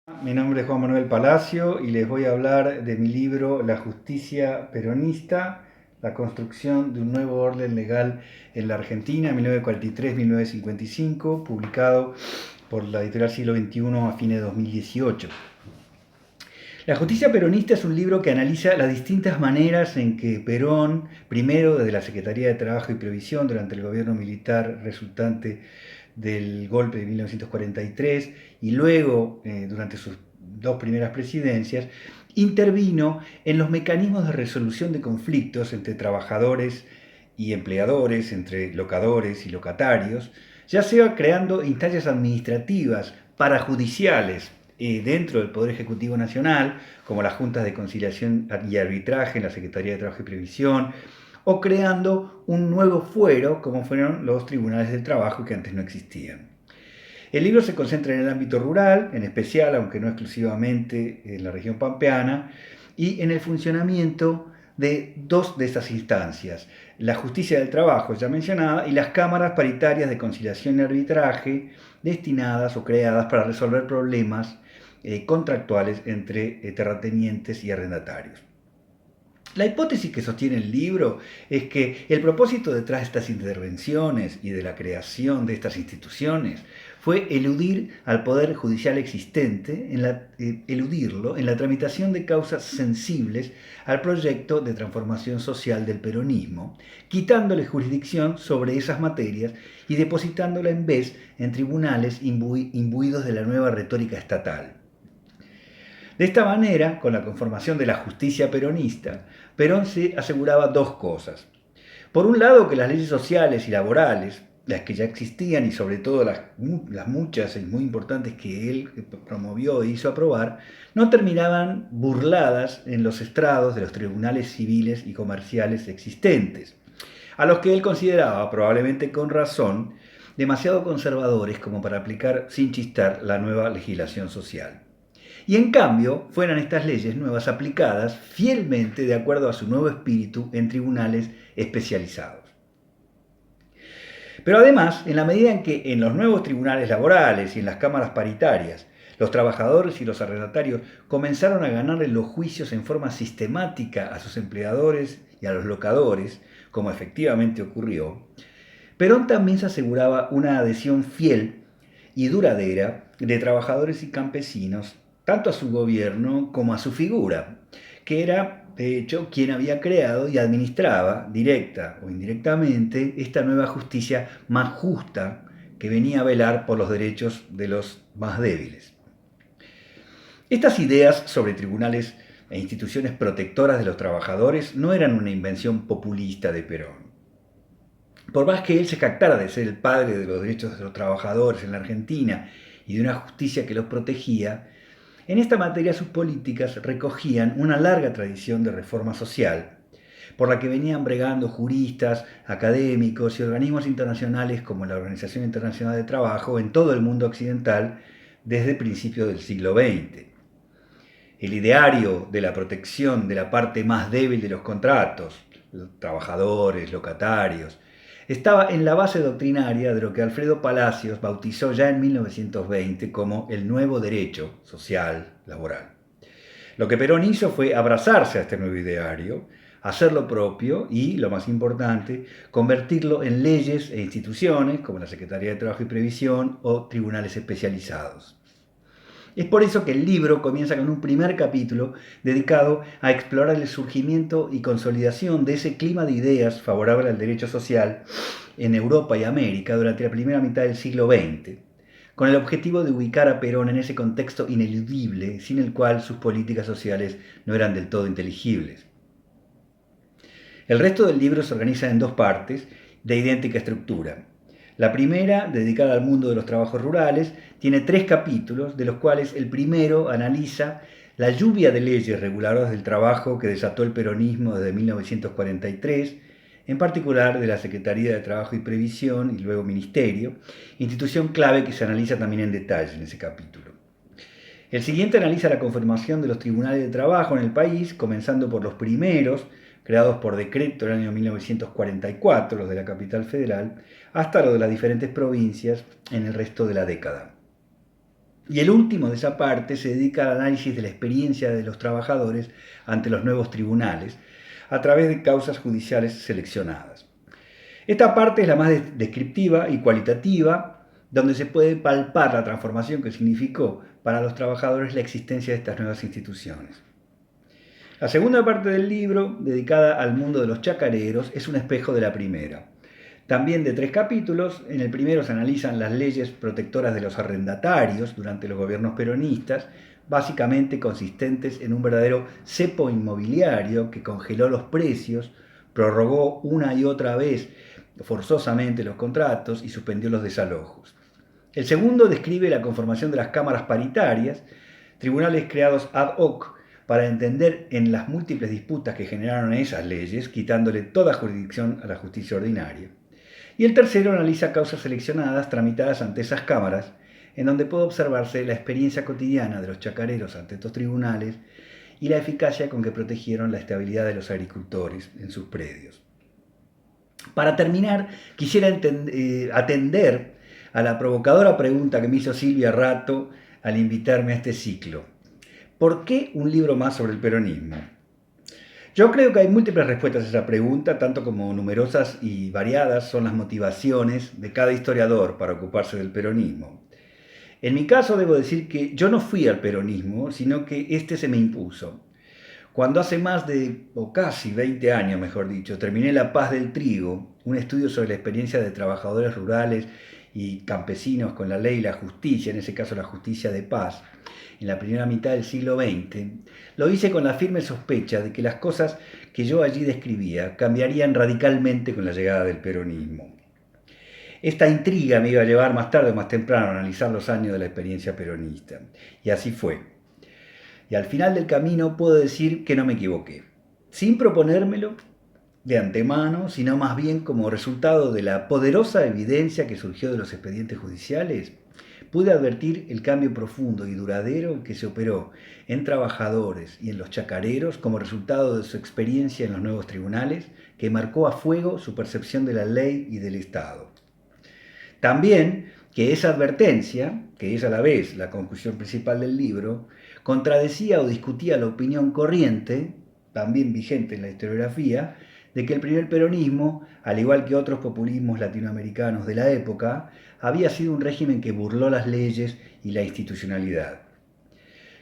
Mi nombre es Juan Manuel Palacio y les voy a hablar de mi libro La justicia peronista, la construcción de un nuevo orden legal en la Argentina, 1943-1955, publicado por la editorial Siglo XXI a fines de 2018. La justicia peronista es un libro que analiza las distintas maneras en que Perón, primero desde la Secretaría de Trabajo y Previsión durante el gobierno militar resultante del golpe de 1943 y luego durante sus dos primeras presidencias, intervino en los mecanismos de resolución de conflictos entre trabajadores y empleadores, entre locadores y locatarios, ya sea creando instancias administrativas parajudiciales dentro del Poder Ejecutivo Nacional, como las juntas de conciliación y arbitraje en la Secretaría de Trabajo y Previsión, o creando un nuevo fuero, como fueron los tribunales del trabajo que antes no existían. El libro se concentra en el ámbito rural, en especial, aunque no exclusivamente, en la región pampeana, y en el funcionamiento de dos de estas instancias, la justicia del trabajo ya mencionada y las cámaras paritarias de conciliación y arbitraje destinadas o creadas para resolver problemas contractuales entre terratenientes y arrendatarios. La hipótesis que sostiene el libro es que el propósito detrás de estas intervenciones y de la creación de estas instituciones fue eludir al poder judicial existente, eludirlo en la tramitación de causas sensibles al proyecto de transformación social del peronismo, quitándole jurisdicción sobre esas materias y depositándola en vez en tribunales imbuidos de la nueva retórica estatal. De esta manera, con la conformación de la justicia peronista, Perón se aseguraba dos cosas. Por un lado, que las leyes sociales y laborales, las que ya existían y sobre todo las muchas y muy importantes que él promovió e hizo aprobar, no terminaban burladas en los estrados de los tribunales civiles y comerciales existentes, a los que él consideraba, probablemente con razón, demasiado conservadores como para aplicar sin chistar la nueva legislación social. Y en cambio, fueran estas leyes nuevas aplicadas fielmente de acuerdo a su nuevo espíritu en tribunales especializados. Pero además, en la medida en que en los nuevos tribunales laborales y en las cámaras paritarias, los trabajadores y los arrendatarios comenzaron a ganarle los juicios en forma sistemática a sus empleadores y a los locadores, como efectivamente ocurrió, Perón también se aseguraba una adhesión fiel y duradera de trabajadores y campesinos, tanto a su gobierno como a su figura, que era, de hecho, quien había creado y administraba, directa o indirectamente, esta nueva justicia más justa que venía a velar por los derechos de los más débiles. Estas ideas sobre tribunales e instituciones protectoras de los trabajadores no eran una invención populista de Perón. Por más que él se jactara de ser el padre de los derechos de los trabajadores en la Argentina y de una justicia que los protegía, en esta materia sus políticas recogían una larga tradición de reforma social, por la que venían bregando juristas, académicos y organismos internacionales como la Organización Internacional del Trabajo en todo el mundo occidental desde principios del siglo XX. El ideario de la protección de la parte más débil de los contratos, los trabajadores, locatarios, estaba en la base doctrinaria de lo que Alfredo Palacios bautizó ya en 1920 como el nuevo derecho social laboral. Lo que Perón hizo fue abrazarse a este nuevo ideario, hacerlo propio y, lo más importante, convertirlo en leyes e instituciones como la Secretaría de Trabajo y Previsión o tribunales especializados. Es por eso que el libro comienza con un primer capítulo dedicado a explorar el surgimiento y consolidación de ese clima de ideas favorable al derecho social en Europa y América durante la primera mitad del siglo XX, con el objetivo de ubicar a Perón en ese contexto ineludible sin el cual sus políticas sociales no eran del todo inteligibles. El resto del libro se organiza en dos partes de idéntica estructura. La primera, dedicada al mundo de los trabajos rurales, tiene 3 capítulos, de los cuales el primero analiza la lluvia de leyes reguladoras del trabajo que desató el peronismo desde 1943, en particular de la Secretaría de Trabajo y Previsión y luego Ministerio, institución clave que se analiza también en detalle en ese capítulo. El siguiente analiza la conformación de los tribunales de trabajo en el país, comenzando por los primeros, creados por decreto en el año 1944, los de la capital federal, hasta los de las diferentes provincias en el resto de la década. Y el último de esa parte se dedica al análisis de la experiencia de los trabajadores ante los nuevos tribunales a través de causas judiciales seleccionadas. Esta parte es la más descriptiva y cualitativa, donde se puede palpar la transformación que significó para los trabajadores la existencia de estas nuevas instituciones. La segunda parte del libro, dedicada al mundo de los chacareros, es un espejo de la primera. También de 3 capítulos, en el primero se analizan las leyes protectoras de los arrendatarios durante los gobiernos peronistas, básicamente consistentes en un verdadero cepo inmobiliario que congeló los precios, prorrogó una y otra vez forzosamente los contratos y suspendió los desalojos. El segundo describe la conformación de las cámaras paritarias, tribunales creados ad hoc para entender en las múltiples disputas que generaron esas leyes, quitándole toda jurisdicción a la justicia ordinaria. Y el tercero analiza causas seleccionadas tramitadas ante esas cámaras, en donde puede observarse la experiencia cotidiana de los chacareros ante estos tribunales y la eficacia con que protegieron la estabilidad de los agricultores en sus predios. Para terminar, quisiera atender a la provocadora pregunta que me hizo Silvia Rato al invitarme a este ciclo. ¿Por qué un libro más sobre el peronismo? Yo creo que hay múltiples respuestas a esa pregunta, tanto como numerosas y variadas son las motivaciones de cada historiador para ocuparse del peronismo. En mi caso debo decir que yo no fui al peronismo, sino que este se me impuso. Cuando hace más de, o casi 20 años, mejor dicho, terminé La Paz del Trigo, un estudio sobre la experiencia de trabajadores rurales y campesinos con la ley y la justicia, en ese caso la justicia de paz, en la primera mitad del siglo XX, lo hice con la firme sospecha de que las cosas que yo allí describía cambiarían radicalmente con la llegada del peronismo. Esta intriga me iba a llevar más tarde o más temprano a analizar los años de la experiencia peronista. Y así fue. Y al final del camino puedo decir que no me equivoqué. Sin proponérmelo de antemano, sino más bien como resultado de la poderosa evidencia que surgió de los expedientes judiciales, pude advertir el cambio profundo y duradero que se operó en trabajadores y en los chacareros como resultado de su experiencia en los nuevos tribunales, que marcó a fuego su percepción de la ley y del Estado. También que esa advertencia, que es a la vez la conclusión principal del libro, contradecía o discutía la opinión corriente, también vigente en la historiografía, de que el primer peronismo, al igual que otros populismos latinoamericanos de la época, había sido un régimen que burló las leyes y la institucionalidad.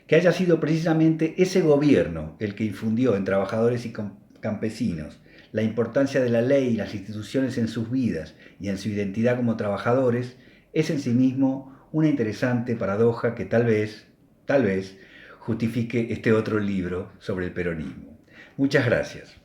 Que haya sido precisamente ese gobierno el que infundió en trabajadores y campesinos la importancia de la ley y las instituciones en sus vidas y en su identidad como trabajadores, es en sí mismo una interesante paradoja que tal vez, justifique este otro libro sobre el peronismo. Muchas gracias.